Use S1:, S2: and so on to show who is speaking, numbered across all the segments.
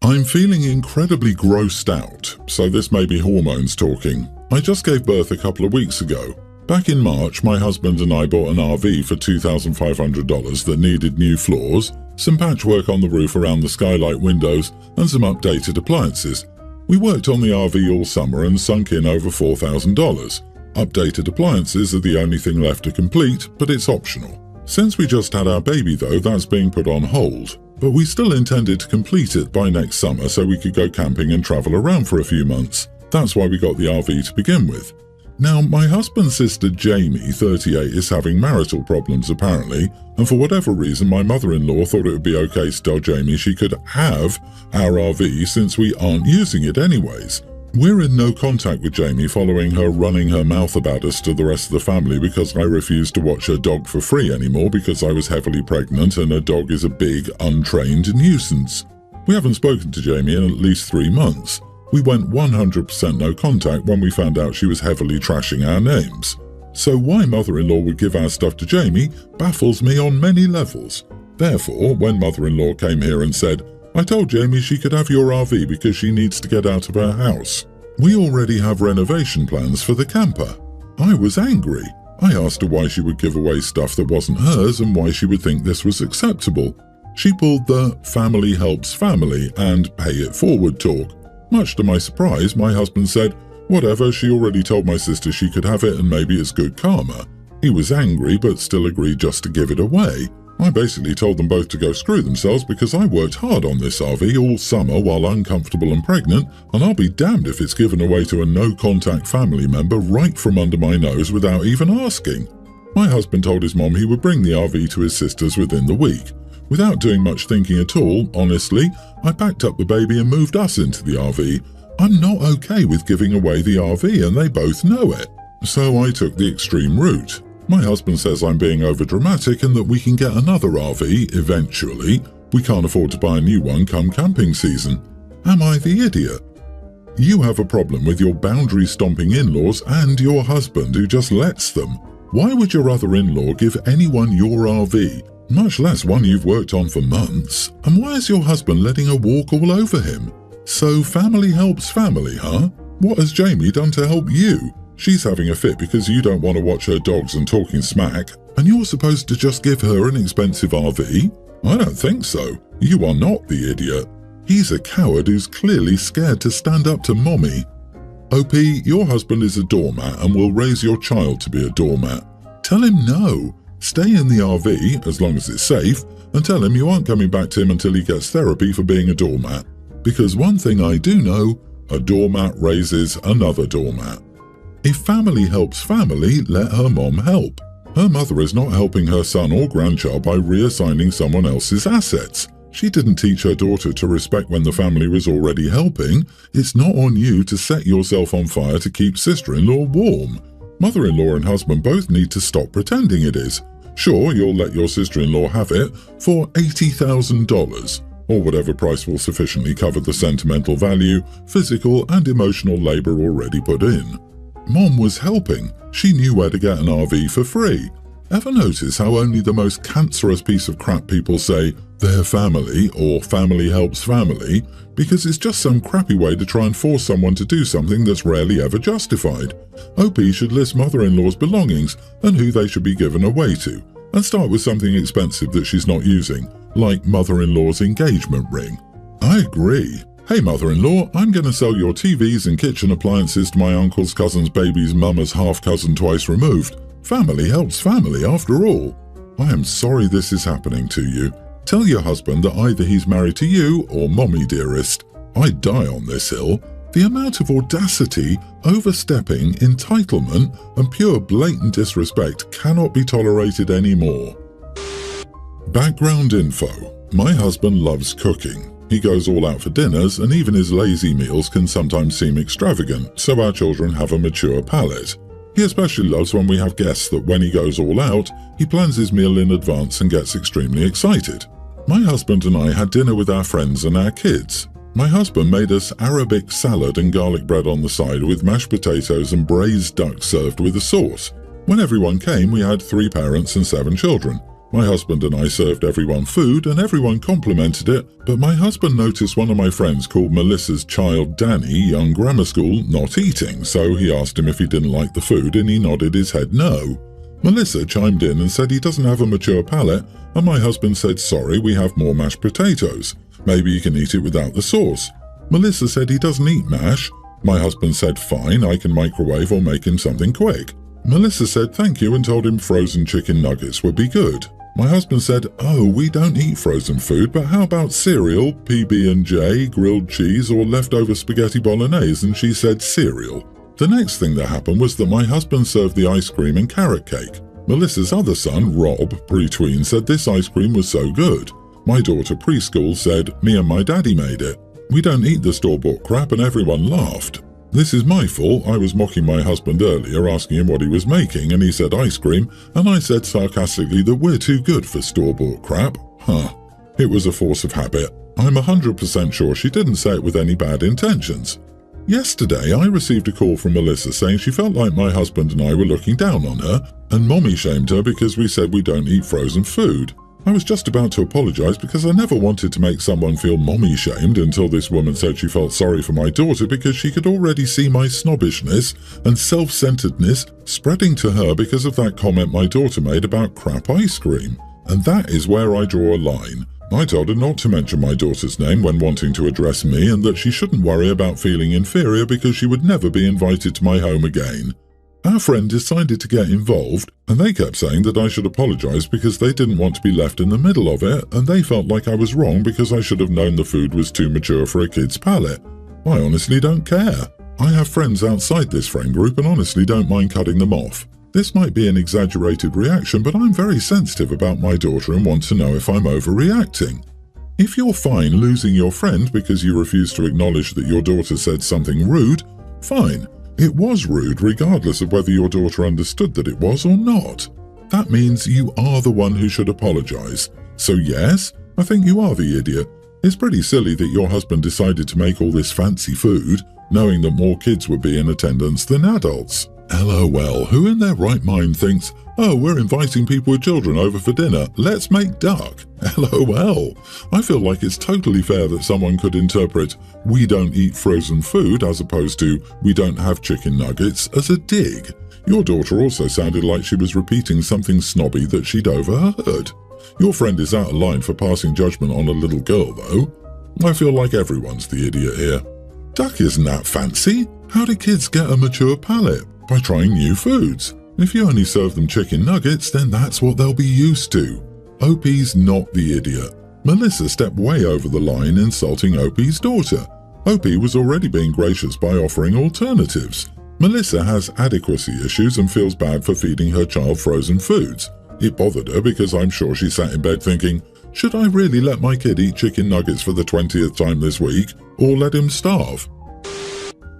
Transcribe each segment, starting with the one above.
S1: I'm feeling incredibly grossed out, so this may be hormones talking. I just gave birth a couple of weeks ago. Back in March, my husband and I bought an RV for $2,500 that needed new floors, some patchwork on the roof around the skylight windows, and some updated appliances. We worked on the RV all summer and sunk in over $4,000. Updated appliances are the only thing left to complete, but it's optional. Since we just had our baby though, that's being put on hold. But we still intended to complete it by next summer so we could go camping and travel around for a few months. That's why we got the RV to begin with. Now, my husband's sister Jamie, 38, is having marital problems apparently, and for whatever reason my mother-in-law thought it would be okay to tell Jamie she could have our RV since we aren't using it anyways. We're in no contact with Jamie following her running her mouth about us to the rest of the family because I refused to watch her dog for free anymore because I was heavily pregnant and her dog is a big, untrained nuisance. We haven't spoken to Jamie in at least 3 months. We went 100% no contact when we found out she was heavily trashing our names. So why mother-in-law would give our stuff to Jamie baffles me on many levels. Therefore, when mother-in-law came here and said, I told Jamie she could have your RV because she needs to get out of her house. We already have renovation plans for the camper. I was angry. I asked her why she would give away stuff that wasn't hers and why she would think this was acceptable. She pulled the family helps family and pay it forward talk. Much to my surprise, my husband said, whatever, she already told my sister she could have it and maybe it's good karma. He was angry but still agreed just to give it away. I basically told them both to go screw themselves because I worked hard on this RV all summer while uncomfortable and pregnant, and I'll be damned if it's given away to a no-contact family member right from under my nose without even asking. My husband told his mom he would bring the RV to his sisters within the week. Without doing much thinking at all, honestly, I packed up the baby and moved us into the RV. I'm not okay with giving away the RV and they both know it. So I took the extreme route. My husband says I'm being overdramatic and that we can get another RV eventually. We can't afford to buy a new one come camping season. Am I the idiot? You have a problem with your boundary-stomping in-laws and your husband who just lets them. Why would your other in-law give anyone your RV? Much less one you've worked on for months. And why is your husband letting her walk all over him? So family helps family, huh? What has Jamie done to help you? She's having a fit because you don't want to watch her dogs and talking smack, and you're supposed to just give her an expensive RV? I don't think so. You are not the idiot. He's a coward who's clearly scared to stand up to mommy. OP, your husband is a doormat and will raise your child to be a doormat. Tell him no. Stay in the RV, as long as it's safe, and tell him you aren't coming back to him until he gets therapy for being a doormat. Because one thing I do know, a doormat raises another doormat. If family helps family, let her mom help. Her mother is not helping her son or grandchild by reassigning someone else's assets. She didn't teach her daughter to respect when the family was already helping. It's not on you to set yourself on fire to keep sister-in-law warm. Mother-in-law and husband both need to stop pretending it is. Sure, you'll let your sister-in-law have it for $80,000, or whatever price will sufficiently cover the sentimental value, physical and emotional labor already put in. Mom was helping. She knew where to get an RV for free. Ever notice how only the most cancerous piece of crap people say, their family or family helps family, because it's just some crappy way to try and force someone to do something that's rarely ever justified. OP should list mother-in-law's belongings and who they should be given away to, and start with something expensive that she's not using, like mother-in-law's engagement ring. I agree. Hey mother-in-law, I'm going to sell your TVs and kitchen appliances to my uncle's cousin's baby's mama's half-cousin twice removed. Family helps family after all. I am sorry this is happening to you. Tell your husband that either he's married to you or mommy dearest. I'd die on this hill. The amount of audacity, overstepping, entitlement, and pure blatant disrespect cannot be tolerated anymore. Background info. My husband loves cooking. He goes all out for dinners, and even his lazy meals can sometimes seem extravagant, so our children have a mature palate. He especially loves when we have guests that when he goes all out, he plans his meal in advance and gets extremely excited. My husband and I had dinner with our friends and our kids. My husband made us Arabic salad and garlic bread on the side with mashed potatoes and braised duck served with a sauce. When everyone came, we had 3 parents and 7 children. My husband and I served everyone food and everyone complimented it, but my husband noticed one of my friends called Melissa's child Danny, young grammar school, not eating, so he asked him if he didn't like the food and he nodded his head no. Melissa chimed in and said he doesn't have a mature palate, and my husband said sorry, we have more mashed potatoes. Maybe you can eat it without the sauce. Melissa said he doesn't eat mash. My husband said fine, I can microwave or make him something quick. Melissa said thank you and told him frozen chicken nuggets would be good. My husband said, oh, we don't eat frozen food, but how about cereal, PB&J, grilled cheese or leftover spaghetti bolognese? And she said cereal. The next thing that happened was that my husband served the ice cream and carrot cake. Melissa's other son, Rob, pre-tween, said this ice cream was so good. My daughter, preschool, said, me and my daddy made it. We don't eat the store-bought crap, and everyone laughed. This is my fault. I was mocking my husband earlier, asking him what he was making, and he said ice cream, and I said sarcastically that we're too good for store-bought crap. It was a force of habit. I'm 100% sure she didn't say it with any bad intentions. Yesterday, I received a call from Melissa saying she felt like my husband and I were looking down on her, and mommy shamed her because we said we don't eat frozen food. I was just about to apologize because I never wanted to make someone feel mommy-shamed until this woman said she felt sorry for my daughter because she could already see my snobbishness and self-centeredness spreading to her because of that comment my daughter made about crap ice cream. And that is where I draw a line. I told her not to mention my daughter's name when wanting to address me and that she shouldn't worry about feeling inferior because she would never be invited to my home again. Our friend decided to get involved, and they kept saying that I should apologize because they didn't want to be left in the middle of it, and they felt like I was wrong because I should have known the food was too mature for a kid's palate. I honestly don't care. I have friends outside this friend group and honestly don't mind cutting them off. This might be an exaggerated reaction, but I'm very sensitive about my daughter and want to know if I'm overreacting. If you're fine losing your friend because you refuse to acknowledge that your daughter said something rude, fine. It was rude regardless of whether your daughter understood that it was or not. That means you are the one who should apologize. So yes, I think you are the idiot. It's pretty silly that your husband decided to make all this fancy food, knowing that more kids would be in attendance than adults. LOL, who in their right mind thinks, oh, we're inviting people with children over for dinner, let's make duck. LOL. I feel like it's totally fair that someone could interpret, we don't eat frozen food as opposed to, we don't have chicken nuggets as a dig. Your daughter also sounded like she was repeating something snobby that she'd overheard. Your friend is out of line for passing judgment on a little girl, though. I feel like everyone's the idiot here. Duck isn't that fancy. How do kids get a mature palate? By trying new foods. If you only serve them chicken nuggets, then that's what they'll be used to. OP's not the idiot. Melissa stepped way over the line insulting OP's daughter. OP was already being gracious by offering alternatives. Melissa has adequacy issues and feels bad for feeding her child frozen foods. It bothered her because I'm sure she sat in bed thinking, should I really let my kid eat chicken nuggets for the 20th time this week, or let him starve?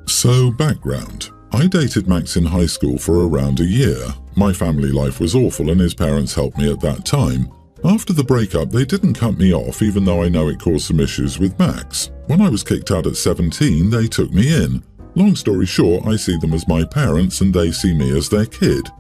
S1: So, background. I dated Max in high school for around a year. My family life was awful and his parents helped me at that time. After the breakup, they didn't cut me off even though I know it caused some issues with Max. When I was kicked out at 17, they took me in. Long story short, I see them as my parents and they see me as their kid.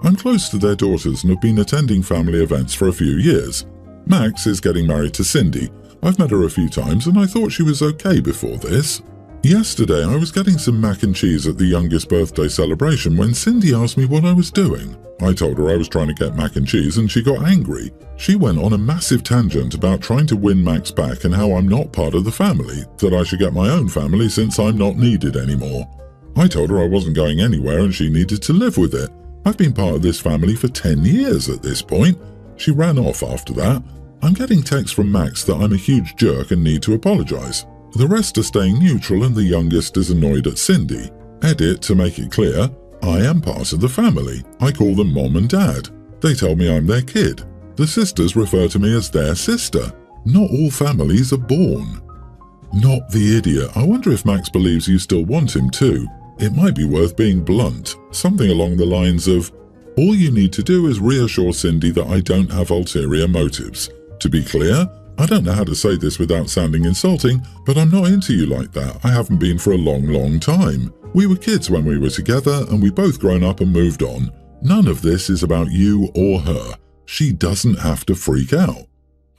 S1: I'm close to their daughters and have been attending family events for a few years. Max is getting married to Cindy. I've met her a few times and I thought she was okay before this. Yesterday, I was getting some mac and cheese at the youngest birthday celebration when Cindy asked me what I was doing. I told her I was trying to get mac and cheese and she got angry. She went on a massive tangent about trying to win Max back and how I'm not part of the family, that I should get my own family since I'm not needed anymore. I told her I wasn't going anywhere and she needed to live with it. I've been part of this family for 10 years at this point. She ran off after that. I'm getting texts from Max that I'm a huge jerk and need to apologize. The rest are staying neutral and the youngest is annoyed at Cindy. Edit to make it clear, I am part of the family. I call them mom and dad. They tell me I'm their kid. The sisters refer to me as their sister. Not all families are born. Not the idiot. I wonder if Max believes you still want him too. It might be worth being blunt. Something along the lines of, all you need to do is reassure Cindy that I don't have ulterior motives. To be clear, I don't know how to say this without sounding insulting, but I'm not into you like that. I haven't been for a long time. We were kids when we were together and we both grown up and moved on. None of this is about you or her. She doesn't have to freak out.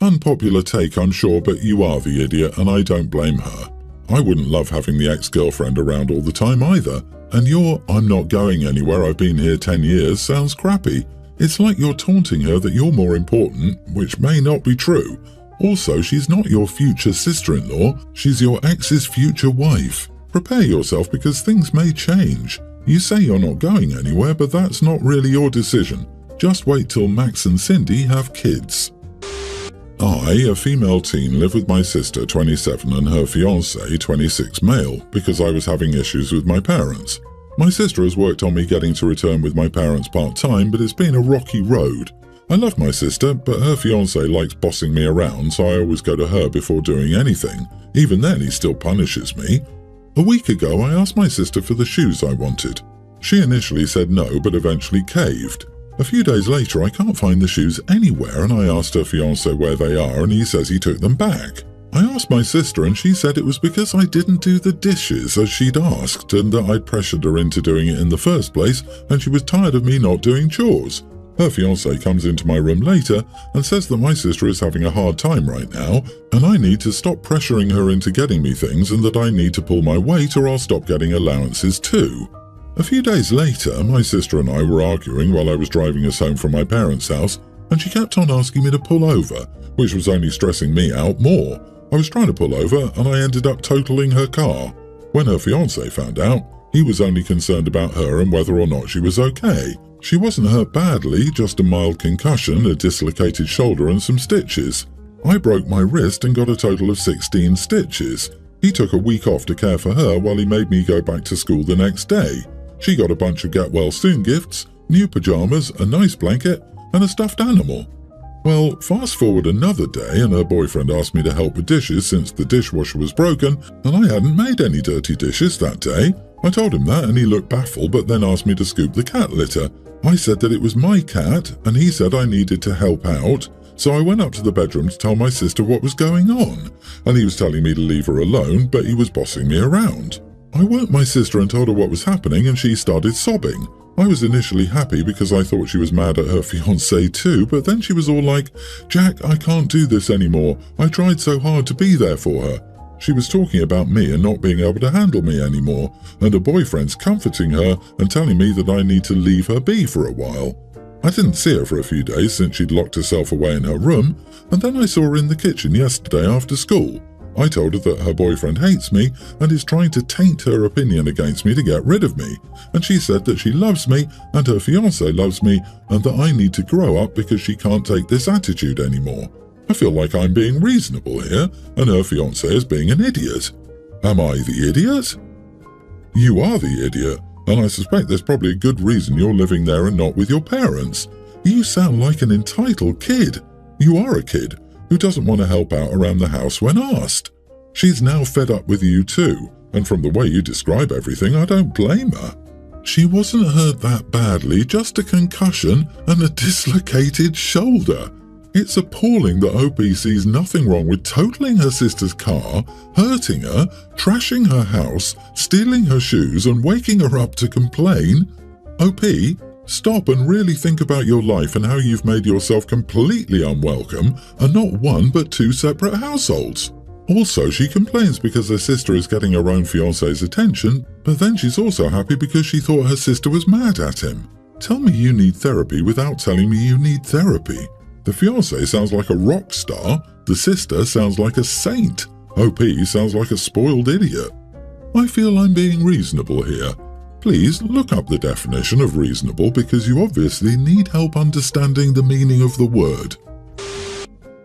S1: Unpopular take, I'm sure, but you are the idiot, and I don't blame her. I wouldn't love having the ex-girlfriend around all the time either. And your "I'm not going anywhere, I've been here 10 years" sounds crappy. It's like you're taunting her that you're more important, which may not be true. Also, she's not your future sister-in-law, she's your ex's future wife. Prepare yourself because things may change. You say you're not going anywhere, but that's not really your decision. Just wait till Max and Cindy have kids. I, a female teen, live with my sister, 27, and her fiancé, 26, male, because I was having issues with my parents. My sister has worked on me getting to return with my parents part-time, but it's been a rocky road. I love my sister, but her fiancé likes bossing me around, so I always go to her before doing anything. Even then, he still punishes me. A week ago, I asked my sister for the shoes I wanted. She initially said no, but eventually caved. A few days later, I can't find the shoes anywhere, and I asked her fiancé where they are, and he says he took them back. I asked my sister, and she said it was because I didn't do the dishes as she'd asked, and that I'd pressured her into doing it in the first place, and she was tired of me not doing chores. Her fiancé comes into my room later and says that my sister is having a hard time right now, and I need to stop pressuring her into getting me things, and that I need to pull my weight or I'll stop getting allowances too. A few days later, my sister and I were arguing while I was driving us home from my parents' house, and she kept on asking me to pull over, which was only stressing me out more. I was trying to pull over, and I ended up totaling her car. When her fiancé found out, he was only concerned about her and whether or not she was okay. She wasn't hurt badly, just a mild concussion, a dislocated shoulder and some stitches. I broke my wrist and got a total of 16 stitches. He took a week off to care for her while he made me go back to school the next day. She got a bunch of get-well-soon gifts, new pajamas, a nice blanket, and a stuffed animal. Well, fast forward another day and her boyfriend asked me to help with dishes since the dishwasher was broken and I hadn't made any dirty dishes that day. I told him that and he looked baffled, but then asked me to scoop the cat litter. I said that it was my cat and he said I needed to help out. So I went up to the bedroom to tell my sister what was going on, and he was telling me to leave her alone, but he was bossing me around. I woke my sister and told her what was happening and she started sobbing. I was initially happy because I thought she was mad at her fiancé too, but then she was all like, "Jack, I can't do this anymore. I tried so hard to be there for her." She was talking about me and not being able to handle me anymore, and her boyfriend's comforting her and telling me that I need to leave her be for a while. I didn't see her for a few days since she'd locked herself away in her room, and then I saw her in the kitchen yesterday after school. I told her that her boyfriend hates me and is trying to taint her opinion against me to get rid of me, and she said that she loves me and her fiancé loves me and that I need to grow up because she can't take this attitude anymore. I feel like I'm being reasonable here and her fiancé is being an idiot. Am I the idiot? You are the idiot, and I suspect there's probably a good reason you're living there and not with your parents. You sound like an entitled kid. You are a kid who doesn't want to help out around the house when asked. She's now fed up with you too, and from the way you describe everything, I don't blame her. She wasn't hurt that badly, just a concussion and a dislocated shoulder. It's appalling that OP sees nothing wrong with totaling her sister's car, hurting her, trashing her house, stealing her shoes and waking her up to complain. OP, stop and really think about your life and how you've made yourself completely unwelcome and not one but two separate households. Also, she complains because her sister is getting her own fiancé's attention, but then she's also happy because she thought her sister was mad at him. Tell me you need therapy without telling me you need therapy. The fiancé sounds like a rock star, the sister sounds like a saint, OP sounds like a spoiled idiot. I feel I'm being reasonable here. Please look up the definition of reasonable because you obviously need help understanding the meaning of the word.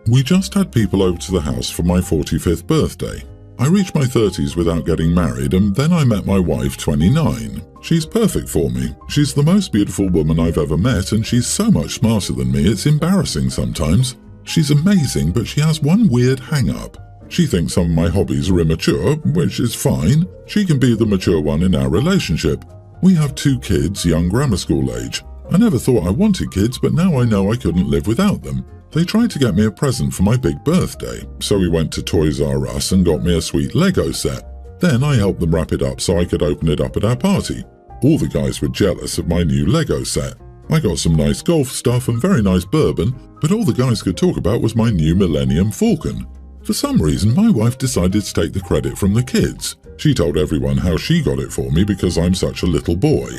S1: We just had people over to the house for my 45th birthday. I reached my 30s without getting married and then I met my wife, 29. She's perfect for me. She's the most beautiful woman I've ever met and she's so much smarter than me it's embarrassing sometimes. She's amazing, but she has one weird hang-up. She thinks some of my hobbies are immature, which is fine. She can be the mature one in our relationship. We have 2 kids, young grammar school age. I never thought I wanted kids, but now I know I couldn't live without them. They tried to get me a present for my big birthday, so we went to Toys R Us and got me a sweet Lego set. Then I helped them wrap it up so I could open it up at our party. All the guys were jealous of my new Lego set. I got some nice golf stuff and very nice bourbon, but all the guys could talk about was my new Millennium Falcon. For some reason, my wife decided to take the credit from the kids. She told everyone how she got it for me because I'm such a little boy.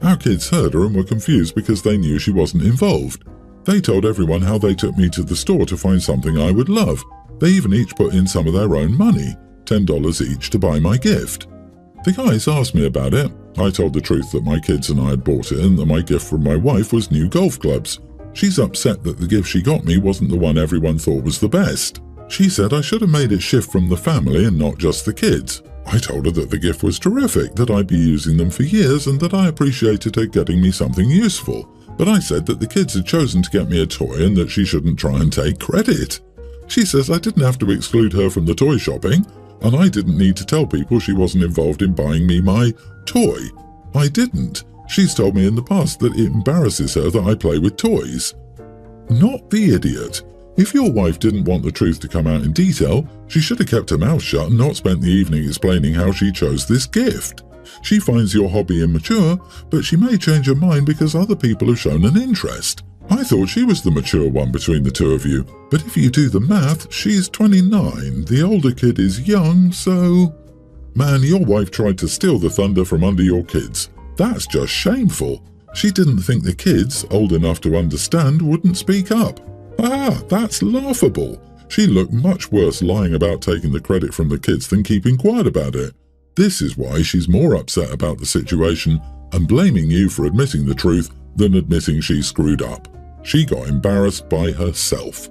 S1: Our kids heard her and were confused because they knew she wasn't involved. They told everyone how they took me to the store to find something I would love. They even each put in some of their own money, $10 each, to buy my gift. The guys asked me about it. I told the truth that my kids and I had bought it and that my gift from my wife was new golf clubs. She's upset that the gift she got me wasn't the one everyone thought was the best. She said I should have made it shift from the family and not just the kids. I told her that the gift was terrific, that I'd be using them for years and that I appreciated her getting me something useful. But I said that the kids had chosen to get me a toy and that she shouldn't try and take credit. She says I didn't have to exclude her from the toy shopping, and I didn't need to tell people she wasn't involved in buying me my toy. I didn't. She's told me in the past that it embarrasses her that I play with toys. Not the idiot. If your wife didn't want the truth to come out in detail, she should have kept her mouth shut and not spent the evening explaining how she chose this gift. She finds your hobby immature, but she may change her mind because other people have shown an interest. I thought she was the mature one between the two of you, but if you do the math, she's 29, the older kid is young, so… Man, your wife tried to steal the thunder from under your kids. That's just shameful. She didn't think the kids, old enough to understand, wouldn't speak up. Ah, that's laughable. She looked much worse lying about taking the credit from the kids than keeping quiet about it. This is why she's more upset about the situation and blaming you for admitting the truth than admitting she screwed up. She got embarrassed by herself.